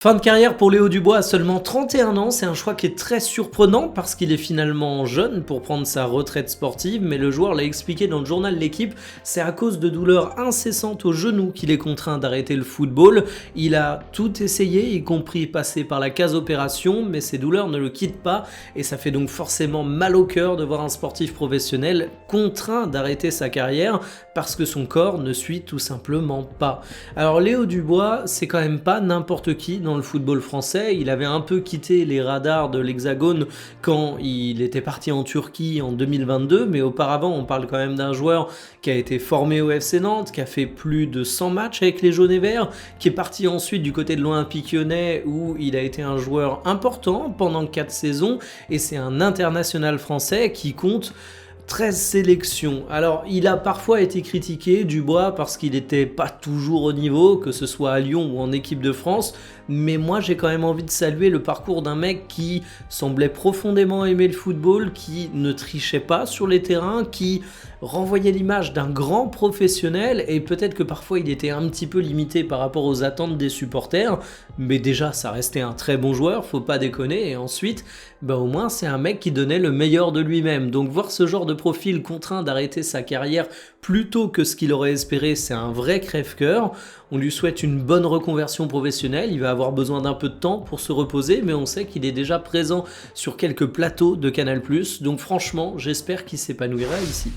Fin de carrière pour Léo Dubois à seulement 31 ans, c'est un choix qui est très surprenant parce qu'il est finalement jeune pour prendre sa retraite sportive, mais le joueur l'a expliqué dans le journal L'Équipe, c'est à cause de douleurs incessantes au genou qu'il est contraint d'arrêter le football. Il a tout essayé, y compris passer par la case opération, mais ces douleurs ne le quittent pas et ça fait donc forcément mal au cœur de voir un sportif professionnel contraint d'arrêter sa carrière parce que son corps ne suit tout simplement pas. Alors Léo Dubois, c'est quand même pas n'importe qui dans le football français. Il avait un peu quitté les radars de l'Hexagone quand il était parti en Turquie en 2022, mais auparavant on parle quand même d'un joueur qui a été formé au FC Nantes, qui a fait plus de 100 matchs avec les jaunes et verts, qui est parti ensuite du côté de l'Olympique Lyonnais où il a été un joueur important pendant 4 saisons et c'est un international français qui compte 13 sélections. Alors, il a parfois été critiqué, Dubois, parce qu'il n'était pas toujours au niveau, que ce soit à Lyon ou en équipe de France, mais moi j'ai quand même envie de saluer le parcours d'un mec qui semblait profondément aimer le football, qui ne trichait pas sur les terrains, qui renvoyait l'image d'un grand professionnel, et peut-être que parfois il était un petit peu limité par rapport aux attentes des supporters, mais déjà ça restait un très bon joueur, faut pas déconner, et ensuite, au moins c'est un mec qui donnait le meilleur de lui-même. Donc voir ce genre de profil contraint d'arrêter sa carrière plus tôt que ce qu'il aurait espéré, c'est un vrai crève-cœur. On lui souhaite une bonne reconversion professionnelle, il va avoir besoin d'un peu de temps pour se reposer, mais on sait qu'il est déjà présent sur quelques plateaux de Canal+, donc franchement, j'espère qu'il s'épanouira ici.